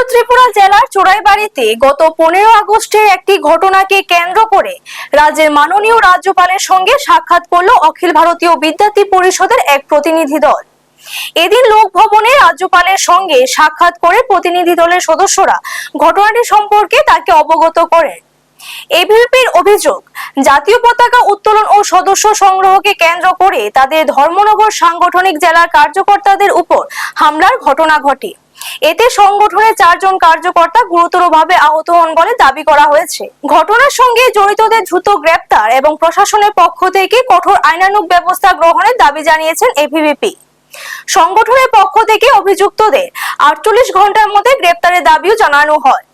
ত্রিপুরা জেলার চোরাইবাড়িতে গত 15 আগস্টের একটি ঘটনাকে কেন্দ্র করে রাজ্যের মাননীয় রাজ্যপালের সঙ্গে সাক্ষাৎ করল অখিল ভারতীয় বিদ্যার্থী পরিষদের এক প্রতিনিধি দল। এদিন লোকভবনে রাজ্যপালের সঙ্গে সাক্ষাৎ করে প্রতিনিধি দলের সদস্যরা ঘটনাটি সম্পর্কে তাকে অবগত করেন। এবিভিপির অভিযোগ, জাতীয় পতাকা উত্তোলন ও সদস্য সংগ্রহকে কেন্দ্র করে তাদের ধর্মনগর সাংগঠনিক জেলার কার্যকর্তাদের উপর হামলার ঘটনা ঘটে। এতে সংগঠনের 4 জন কার্যকর্তা গুরুতরভাবে আহত হন বলে দাবি করা হয়েছে। ঘটনার সঙ্গে জড়িতদের দ্রুত গ্রেপ্তার এবং প্রশাসনের পক্ষ থেকে কঠোর আইনানুগ ব্যবস্থা গ্রহণের দাবি জানিয়েছেন এবিভিপি। সংগঠনের পক্ষ থেকে অভিযুক্তদের 48 ঘন্টার মধ্যে গ্রেপ্তারের দাবিও জানানো হয়।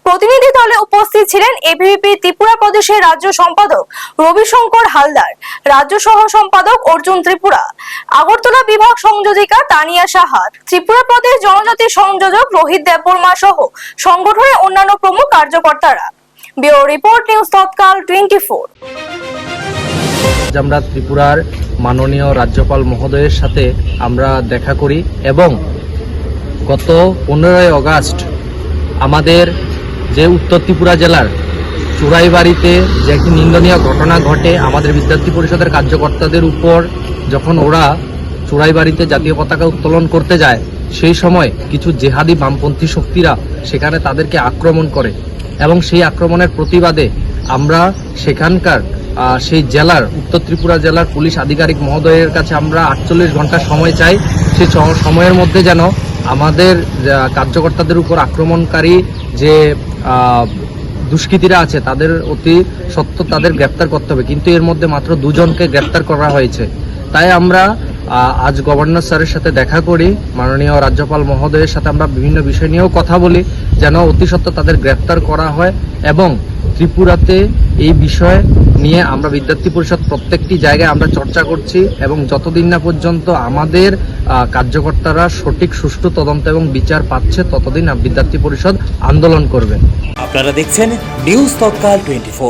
প্রতিনিধি দলে উপস্থিত ছিলেন এবিভিপি ত্রিপুরা প্রদেশের রাজ্য সম্পাদক রবিশঙ্কর হালদার, রাজ্য সহ সম্পাদক অর্জুন ত্রিপুরা, আগরতলা বিভাগ সংযোজিকা তানিয়া সাহা, ত্রিপুরা প্রদেশ জনজাতি সংযোজক রোহিত দেববর্মা সহ সংগঠনের অন্যান্য প্রমুখ কার্যকর্তারা। ব্যুরো রিপোর্ট, নিউজ তৎকাল 24। আমরা ত্রিপুরার মাননীয় রাজ্যপাল মহোদয়ের সাথে আমরা দেখা করি এবং গত 15 আগস্ট আমাদের যে উত্তর ত্রিপুরা জেলার চোরাইবাড়িতে যে একটি নিন্দনীয় ঘটনা ঘটে, আমাদের বিদ্যার্থী পরিষদের কার্যকর্তাদের উপর যখন ওরা চোরাইবাড়িতে জাতীয় পতাকা উত্তোলন করতে যায়, সেই সময় কিছু জেহাদি বামপন্থী শক্তিরা সেখানে তাদেরকে আক্রমণ করে এবং সেই আক্রমণের প্রতিবাদে আমরা সেখানকার সেই জেলার উত্তর ত্রিপুরা জেলার পুলিশ আধিকারিক মহোদয়ের কাছে আমরা 48 ঘন্টা সময় চাই। সেই সময়ের মধ্যে যেন আমাদের কার্যকর্তাদের উপর আক্রমণকারী যে দুষ্কৃতীরা আছে তাদের অতি সত্ত্বর তাদের গ্রেপ্তার করতে হবে, কিন্তু এর মধ্যে মাত্র 2 জনকে গ্রেপ্তার করা হয়েছে। তাই আমরা আজ গভর্নর স্যারের সাথে দেখা করি, মাননীয় রাজ্যপাল মহোদয়ের সাথে আমরা বিভিন্ন বিষয় নিয়েও কথা বলি যেন অতি সত্ত্বর তাদের গ্রেপ্তার করা হয়। এবং ত্রিপুরাতে এই বিষয় নিয়ে আমরা বিদ্যার্থী পরিষদ প্রত্যেকটি জায়গায় আমরা চর্চা করছি এবং যতদিন না পর্যন্ত আমাদের কার্যকর্তারা সঠিক সুষ্ঠু তদন্ত এবং বিচার পাচ্ছে ততদিন বিদ্যার্থী পরিষদ আন্দোলন করবে। আপনারা দেখছেন নিউজ তৎকাল 24।